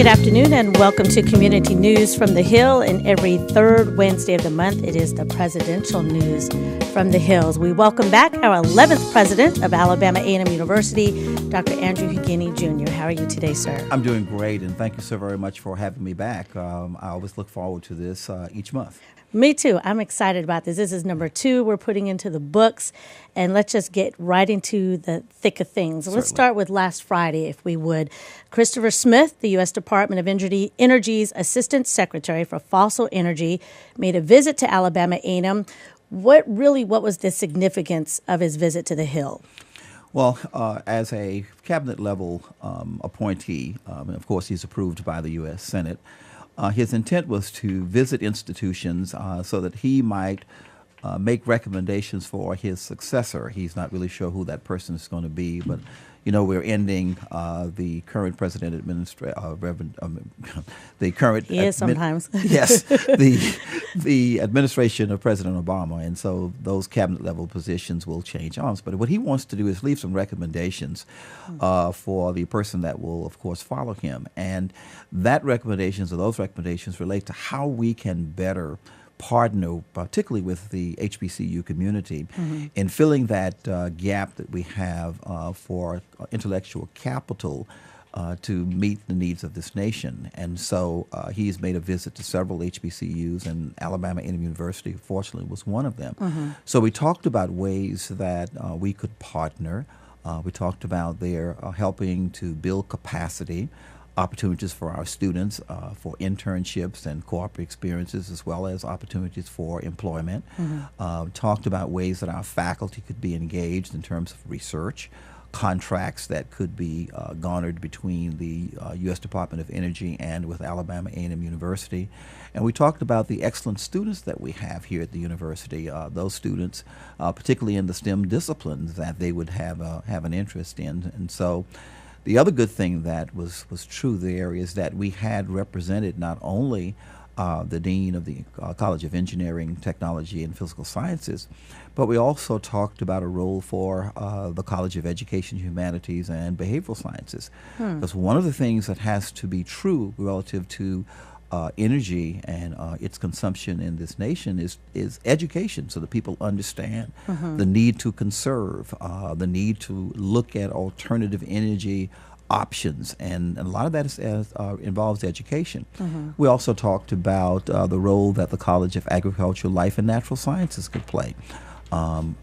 Good afternoon and welcome to Community News from the Hill. And every third Wednesday of the month, it is the presidential news from the Hills. We welcome back our 11th president of Alabama A&M University, Dr. Andrew Hugine, Jr. How are you today, sir? I'm doing great, and thank you so very much for having me back. I always look forward to this each month. Me too. I'm excited about this. This is number 2 we're putting into the books, and let's just get right into the thick of things. Certainly. Let's start with last Friday, if we would. Christopher Smith, the U.S. Department of Energy's Assistant Secretary for Fossil Energy, made a visit to Alabama A&M. What was the significance of his visit to the Hill? Well, as a cabinet-level appointee, and of course he's approved by the U.S. Senate, his intent was to visit institutions so that he might make recommendations for his successor. He's not really sure who that person is going to be, but we're ending the current president the current he is sometimes yes the administration of President Obama, and so those cabinet level positions will change arms. But what he wants to do is leave some recommendations for the person that will, of course, follow him, and those recommendations relate to how we can better partner, particularly with the HBCU community, in filling that gap that we have for intellectual capital to meet the needs of this nation. And so he's made a visit to several HBCUs, and Alabama A&M University, fortunately, was one of them. So we talked about ways that we could partner. We talked about their helping to build capacity, opportunities for our students for internships and cooperative experiences, as well as opportunities for employment. Talked about ways that our faculty could be engaged in terms of research, contracts that could be garnered between the U.S. Department of Energy and with Alabama A&M University. And we talked about the excellent students that we have here at the university, those students, particularly in the STEM disciplines, that they would have an interest in. And so the other good thing that was true there is that we had represented not only the Dean of the College of Engineering, Technology, and Physical Sciences, but we also talked about a role for the College of Education, Humanities, and Behavioral Sciences. Because one of the things that has to be true relative to energy and its consumption in this nation is education, so that people understand the need to conserve, the need to look at alternative energy options, and a lot of that involves education. We also talked about the role that the College of Agriculture, Life, and Natural Sciences could play,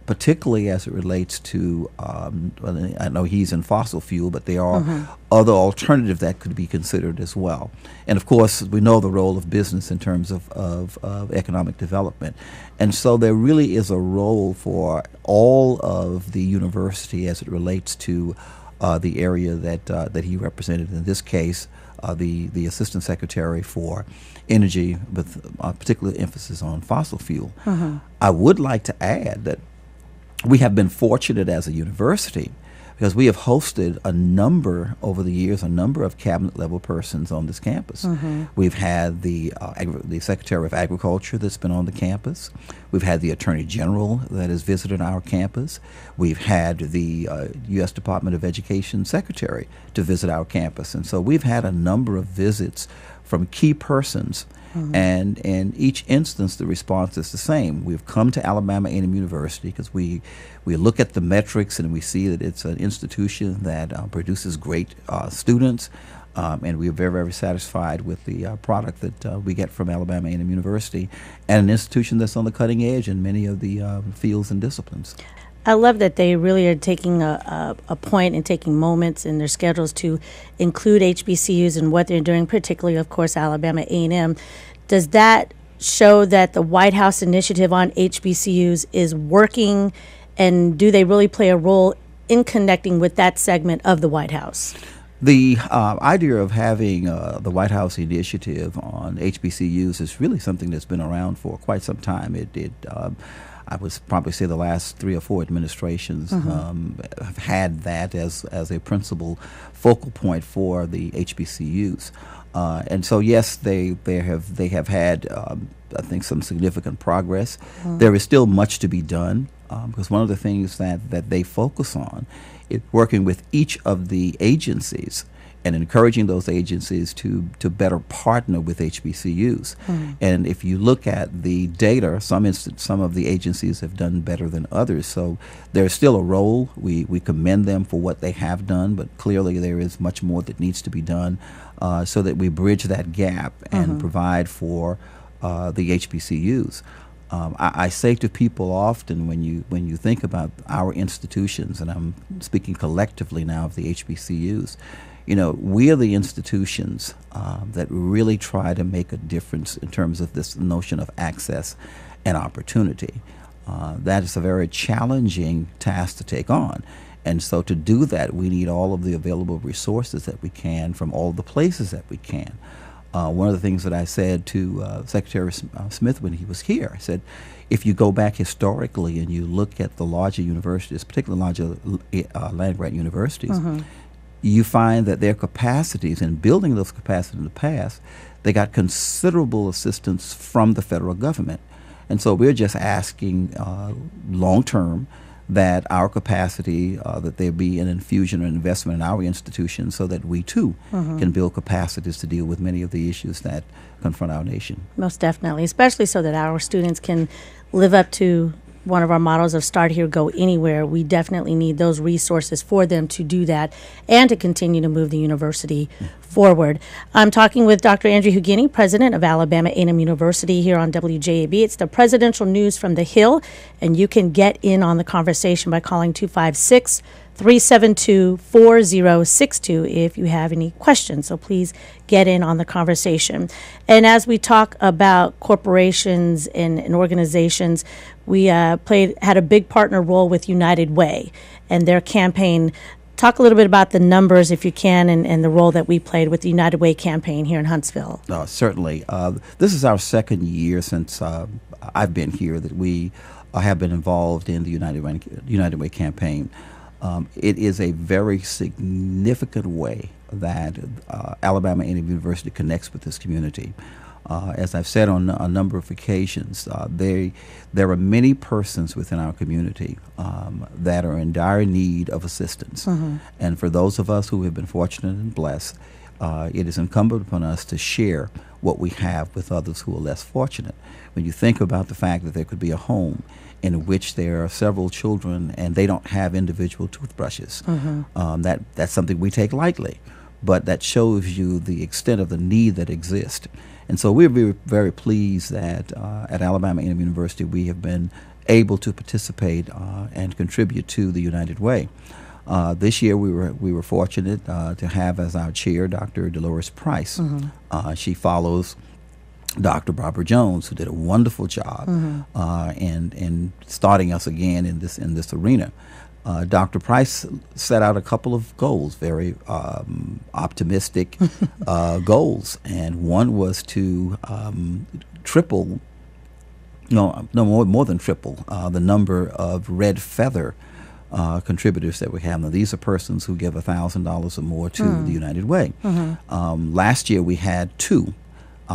particularly as it relates to, I know he's in fossil fuel, but there are other alternatives that could be considered as well. And of course, we know the role of business in terms of economic development. And so there really is a role for all of the university as it relates to the area that he represented, in this case, the Assistant Secretary for Energy, with particular emphasis on fossil fuel. I would like to add that we have been fortunate as a university because we have hosted over the years, a number of cabinet-level persons on this campus. We've had the Secretary of Agriculture that's been on the campus. We've had the Attorney General that has visited our campus. We've had the U.S. Department of Education Secretary to visit our campus. And so we've had a number of visits from key persons, and in each instance the response is the same. We've come to Alabama A&M University because we look at the metrics and we see that it's an institution that produces great students, and we are very, very satisfied with the product that we get from Alabama A&M University, and an institution that's on the cutting edge in many of the fields and disciplines. I love that they really are taking a point and taking moments in their schedules to include HBCUs and what they're doing, particularly, of course, Alabama A&M. Does that show that the White House initiative on HBCUs is working, and do they really play a role in connecting with that segment of the White House? The idea of having the White House initiative on HBCUs is really something that's been around for quite some time. I would probably say the last 3 or 4 administrations have had that as a principal focal point for the HBCUs. And so, yes, they have had, I think, some significant progress. There is still much to be done because one of the things that they focus on is working with each of the agencies and encouraging those agencies to better partner with HBCUs. And if you look at the data, some of the agencies have done better than others. So there's still a role. We commend them for what they have done, but clearly there is much more that needs to be done so that we bridge that gap and provide for the HBCUs. I say to people often when you think about our institutions, and I'm speaking collectively now of the HBCUs, we are the institutions that really try to make a difference in terms of this notion of access and opportunity. That is a very challenging task to take on. And so to do that, we need all of the available resources that we can from all the places that we can. One of the things that I said to Secretary Smith when he was here, I said, if you go back historically and you look at the larger universities, particularly larger land-grant universities, you find that their capacities in building those capacities in the past, they got considerable assistance from the federal government. And so we're just asking long-term that our capacity, that there be an infusion or investment in our institutions so that we too can build capacities to deal with many of the issues that confront our nation. Most definitely, especially so that our students can live up to one of our mottos of start here, go anywhere. We definitely need those resources for them to do that and to continue to move the university forward. I'm talking with Dr. Andrew Hugine, president of Alabama A&M University here on WJAB. It's the presidential news from the Hill, and you can get in on the conversation by calling 256-372-4062 if you have any questions. So please get in on the conversation. And as we talk about corporations and organizations, we had a big partner role with United Way and their campaign. Talk a little bit about the numbers, if you can, and the role that we played with the United Way campaign here in Huntsville. Certainly. This is our second year since I've been here that we have been involved in the United Way campaign. It is a very significant way that Alabama A&M University connects with this community. As I've said on a number of occasions, there are many persons within our community that are in dire need of assistance. And for those of us who have been fortunate and blessed, it is incumbent upon us to share what we have with others who are less fortunate. When you think about the fact that there could be a home in which there are several children and they don't have individual toothbrushes, that's something we take lightly, but that shows you the extent of the need that exists. And so we're very, very pleased that at Alabama A&M University we have been able to participate and contribute to the United Way. This year we were fortunate to have as our chair Dr. Dolores Price. She follows Dr. Barbara Jones, who did a wonderful job in starting us again in this arena. Dr. Price set out a couple of goals, very optimistic goals, and one was to triple, more than triple the number of red feather contributors that we have. Now, these are persons who give $1,000 or more to the United Way. Last year we had 2.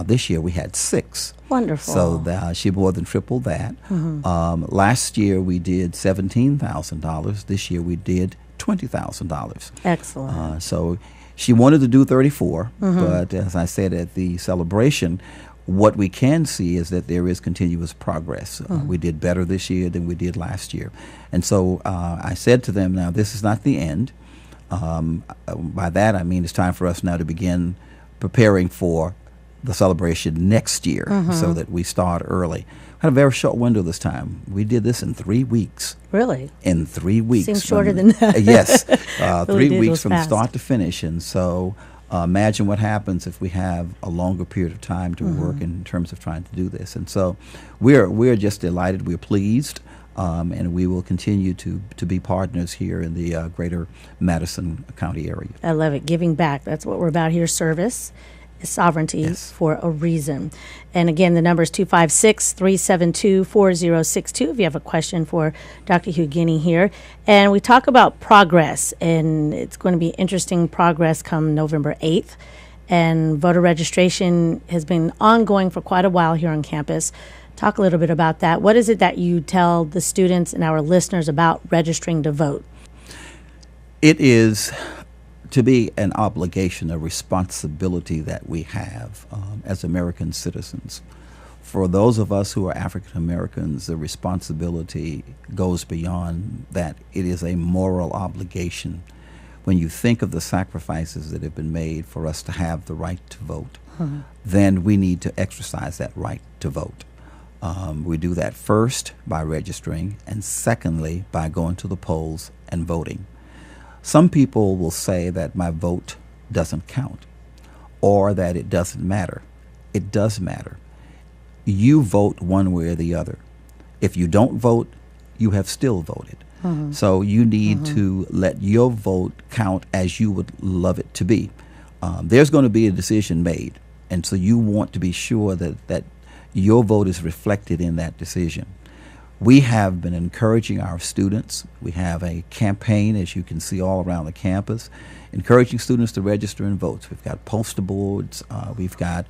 This year we had 6. Wonderful. So she more than tripled that. Last year we did $17,000. This year we did $20,000. Excellent. So she wanted to do 34, but as I said at the celebration, what we can see is that there is continuous progress. We did better this year than we did last year. And so I said to them, now this is not the end. By that I mean it's time for us now to begin preparing for the celebration next year so that we start early. We had a very short window this time. We did this in 3 weeks. Really? In 3 weeks. Seems shorter than that. Yes. Really 3 weeks from fast. start to finish. And so imagine what happens if we have a longer period of time to work in terms of trying to do this. And so we're just delighted. We're pleased. And we will continue to be partners here in the greater Madison County area. I love it. Giving back. That's what we're about here. Service is sovereignty. Yes. For a reason. And again, the number is 256-372-4062 if you have a question for Dr. Hugine here. And we talk about progress, and it's going to be interesting progress come November 8th. And voter registration has been ongoing for quite a while here on campus. Talk a little bit about that. What is it that you tell the students and our listeners about registering to vote? It is to be an obligation, a responsibility that we have as American citizens. For those of us who are African Americans, the responsibility goes beyond that. It is a moral obligation. When you think of the sacrifices that have been made for us to have the right to vote, then we need to exercise that right to vote. We do that first by registering, and secondly by going to the polls and voting. Some people will say that my vote doesn't count, or that it doesn't matter. It does matter. You vote one way or the other. If you don't vote, you have still voted. So you need to let your vote count as you would love it to be. There's going to be a decision made, and so you want to be sure that your vote is reflected in that decision. We have been encouraging our students. We have a campaign, as you can see, all around the campus, encouraging students to register and vote. We've got poster boards. We've got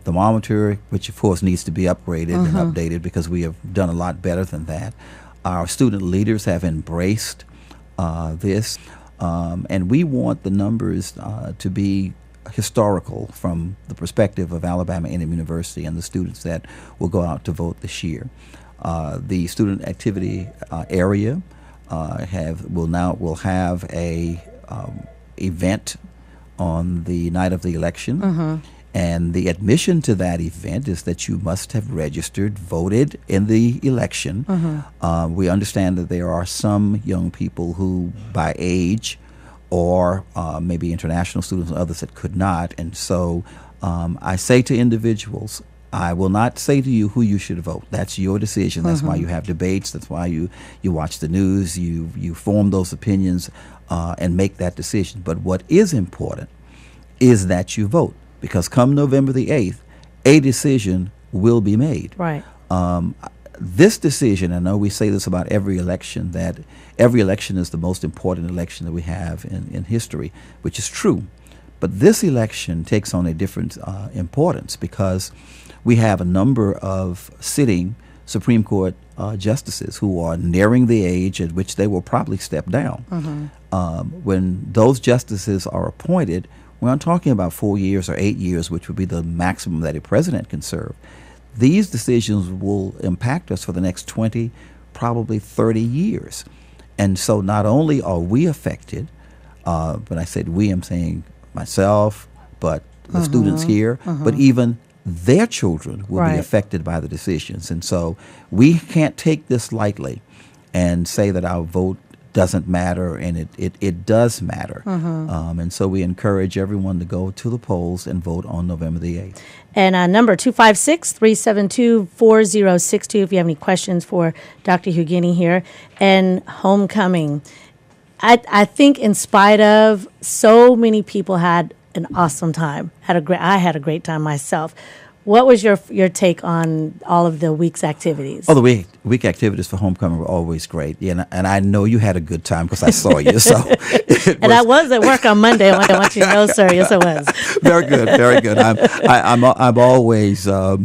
thermometer, which of course needs to be upgraded and updated because we have done a lot better than that. Our student leaders have embraced this, and we want the numbers to be historical from the perspective of Alabama A&M University and the students that will go out to vote this year. The student activity area will have a event on the night of the election. And the admission to that event is that you must have registered, voted in the election. We understand that there are some young people who, by age, or maybe international students and others that could not. And so I say to individuals, I will not say to you who you should vote. That's your decision. That's why you have debates. That's why you watch the news. You form those opinions and make that decision. But what is important is that you vote. Because come November the 8th, a decision will be made. Right. This decision, I know we say this about every election, that every election is the most important election that we have in history, which is true. But this election takes on a different importance because we have a number of sitting Supreme Court justices who are nearing the age at which they will probably step down. When those justices are appointed, we're not talking about 4 years or 8 years, which would be the maximum that a president can serve. These decisions will impact us for the next 20, probably 30 years. And so not only are we affected, when I said we, I'm saying myself, but the students here, but even their children will be affected by the decisions. And so we can't take this lightly and say that our vote doesn't matter, and it does matter. And so we encourage everyone to go to the polls and vote on November the 8th. And number 256-372-4062 if you have any questions for Dr. Hugine here. And homecoming. I think in spite of so many people had an awesome time. I had a great time myself. What was your take on all of the week's activities? Oh, the week activities for homecoming were always great. Yeah, and I know you had a good time because I saw you. So, I was at work on Monday. I want you to know, sir. Yes, I was. Very good, very good. I'm always I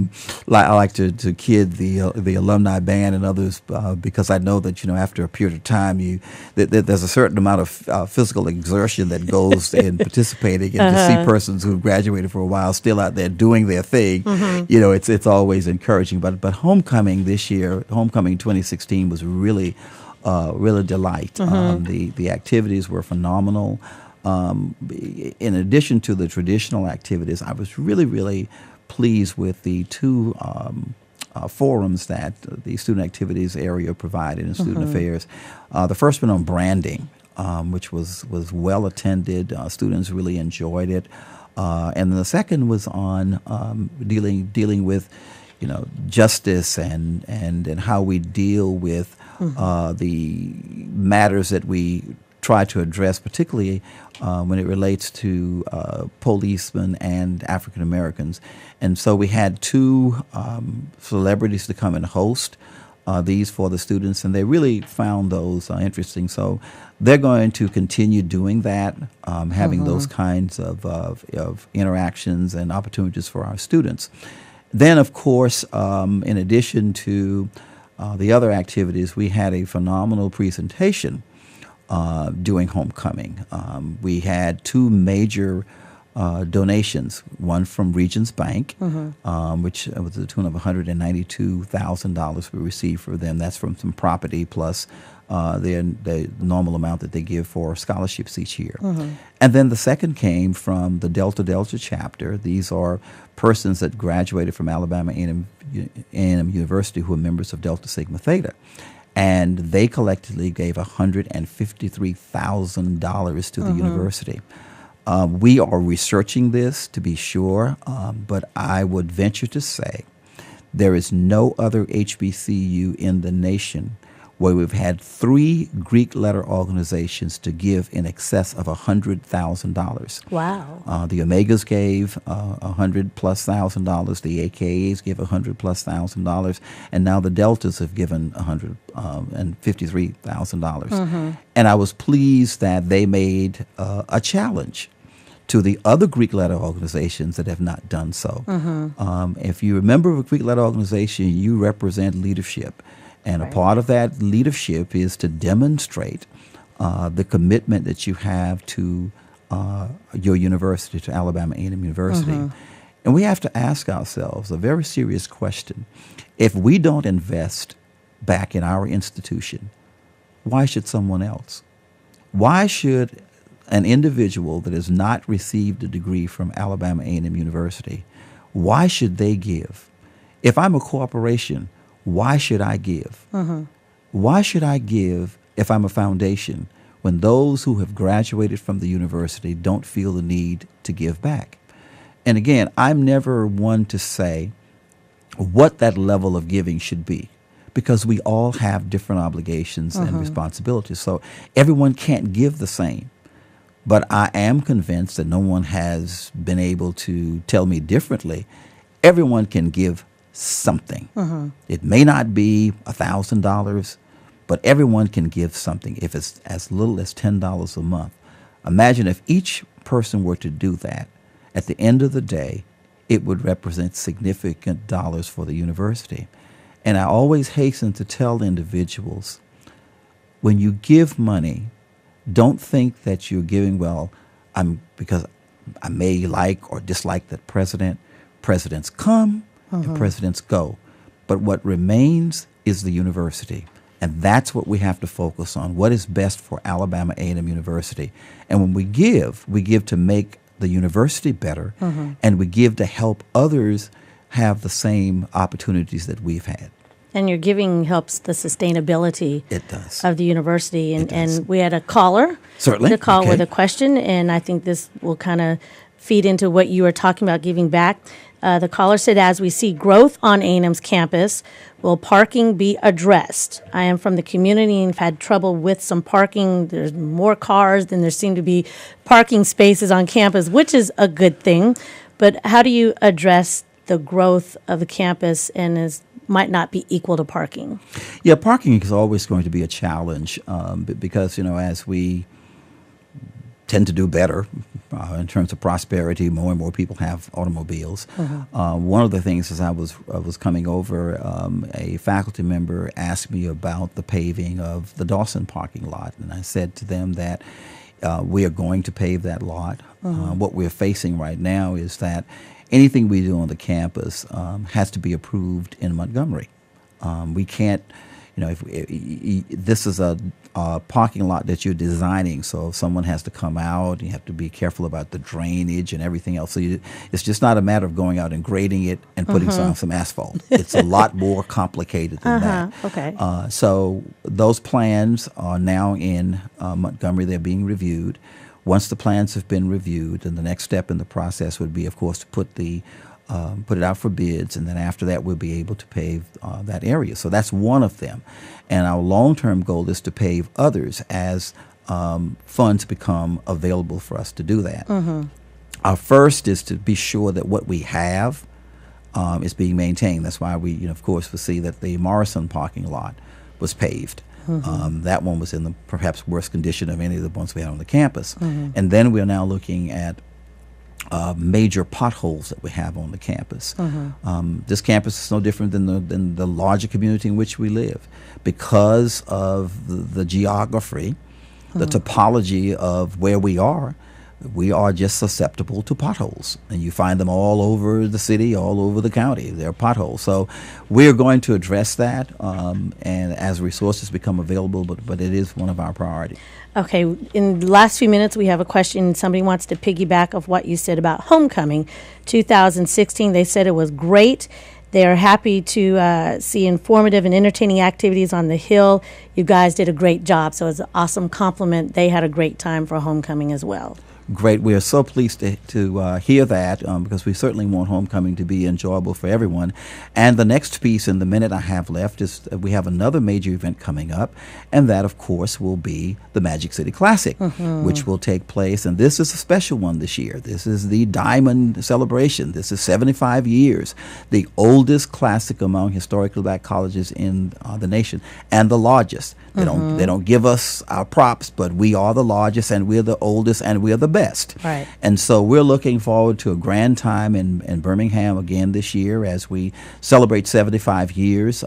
like to kid the alumni band and others because I know that after a period of time there's a certain amount of physical exertion that goes in participating, and to see persons who graduated for a while still out there doing their thing. It's always encouraging. But homecoming this year, homecoming 2016 was really a delight. The activities were phenomenal. In addition to the traditional activities, I was really pleased with the two forums that the student activities area provided in student affairs. The first one on branding, which was well attended. Students really enjoyed it. And then the second was on dealing with, justice and how we deal with the matters that we try to address, particularly when it relates to policemen and African Americans. And so we had two celebrities to come and host these for the students, and they really found those interesting. So they're going to continue doing that, having those kinds of interactions and opportunities for our students. Then, of course, in addition to the other activities, we had a phenomenal presentation during homecoming. We had two major donations, one from Regions Bank, which was to the tune of $192,000 we received for them. That's from some property plus the normal amount that they give for scholarships each year. And then the second came from the Delta chapter. These are persons that graduated from Alabama A&M University who are members of Delta Sigma Theta. And they collectively gave $153,000 to the university. We are researching this to be sure, but I would venture to say there is no other HBCU in the nation where we've had 3 Greek letter organizations to give in excess of $100,000. Wow. The Omegas gave $100,000+, the AKAs gave $100,000+, and now the Deltas have given $153,000. And I was pleased that they made a challenge to the other Greek letter organizations that have not done so. If you remember a Greek letter organization, you represent leadership. And a part of that leadership is to demonstrate the commitment that you have to your university, to Alabama A&M University. And we have to ask ourselves a very serious question. If we don't invest back in our institution, why should someone else? Why should an individual that has not received a degree from Alabama A&M University, why should they give? If I'm a corporation, why should I give? Why should I give if I'm a foundation when those who have graduated from the university don't feel the need to give back? And again, I'm never one to say what that level of giving should be, because we all have different obligations and responsibilities. So everyone can't give the same. But I am convinced that no one has been able to tell me differently. Everyone can give something. It may not be $1,000, but everyone can give something if it's as little as $10 a month. Imagine if each person were to do that. At the end of the day, it would represent significant dollars for the university. And I always hasten to tell individuals, when you give money, don't think that you're giving, because I may like or dislike that president. Presidents come and presidents go. But what remains is the university. And that's what we have to focus on, what is best for Alabama A&M University. And when we give to make the university better, and we give to help others have the same opportunities that we've had. And your giving helps the sustainability of the university. And we had a caller to call with a question, and I think this will kind of feed into what you were talking about, giving back. The caller said, as we see growth on A&M's campus, will parking be addressed? I am from the community and have had trouble with some parking. There's more cars than there seem to be parking spaces on campus, which is a good thing. But how do you address the growth of the campus and might not be equal to parking? Yeah, parking is always going to be a challenge because, as we tend to do better in terms of prosperity, more and more people have automobiles. One of the things as I was coming over, a faculty member asked me about the paving of the Dawson parking lot, and I said to them that we are going to pave that lot. What we're facing right now is that anything we do on the campus has to be approved in Montgomery. We can't, if this is a parking lot that you're designing, so someone has to come out, you have to be careful about the drainage and everything else. So it's just not a matter of going out and grading it and putting some asphalt. It's a lot more complicated than that. Okay. So those plans are now in Montgomery. They're being reviewed. Once the plans have been reviewed, then the next step in the process would be, of course, to put it out for bids, and then after that we'll be able to pave that area. So that's one of them. And our long-term goal is to pave others as funds become available for us to do that. Our first is to be sure that what we have is being maintained. That's why we, of course, will see that the Morrison parking lot was paved. That one was in the perhaps worst condition of any of the ones we had on the campus. And then we're now looking at major potholes that we have on the campus. This campus is no different than the larger community in which we live. Because of the geography, the topology of where we are just susceptible to potholes. And you find them all over the city, all over the county. There are potholes. So we're going to address that and as resources become available, but it is one of our priorities. Okay, in the last few minutes, we have a question. Somebody wants to piggyback of what you said about homecoming 2016. They said it was great. They are happy to see informative and entertaining activities on the Hill. You guys did a great job, so it's an awesome compliment. They had a great time for homecoming as well. Great. We are so pleased to hear that because we certainly want homecoming to be enjoyable for everyone. And the next piece in the minute I have left is we have another major event coming up, and that, of course, will be the Magic City Classic, which will take place. And this is a special one this year. This is the Diamond Celebration. This is 75 years, the oldest classic among historically black colleges in the nation, and the largest. They don't give us our props, but we are the largest, and we're the oldest, and we're the best. Right. And so we're looking forward to a grand time in Birmingham again this year as we celebrate 75 years.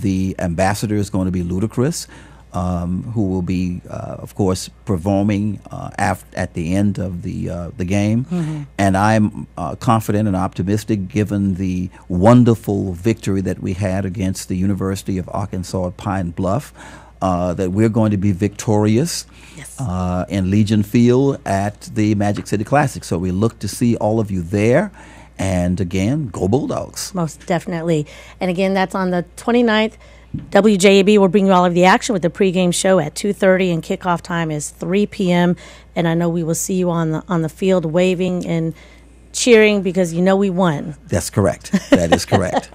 The ambassador is going to be Ludacris, who will be, of course, performing at the end of the game. And I'm confident and optimistic, given the wonderful victory that we had against the University of Arkansas at Pine Bluff, that we're going to be victorious in Legion Field at the Magic City Classic. So we look to see all of you there. And again, go Bulldogs. Most definitely. And again, that's on the 29th. WJAB will bring you all of the action with the pregame show at 2:30, and kickoff time is 3 p.m. And I know we will see you on the field waving and cheering because you know we won. That's correct. That is correct.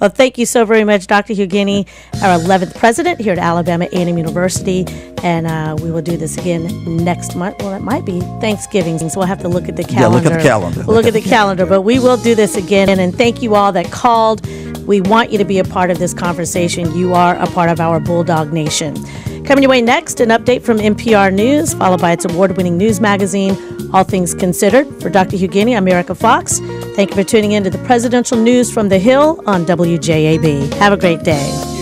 Well, thank you so very much, Dr. Hugine, our 11th president here at Alabama A&M University. And we will do this again next month. Well, it might be Thanksgiving, so we'll have to look at the calendar. Yeah, look at the calendar. We'll look at the calendar, but we will do this again. And thank you all that called. We want you to be a part of this conversation. You are a part of our Bulldog Nation. Coming your way next, an update from NPR News, followed by its award-winning news magazine, All Things Considered. For Dr. Hugine, I'm Erica Fox. Thank you for tuning in to the Presidential News from the Hill on WJAB. Have a great day.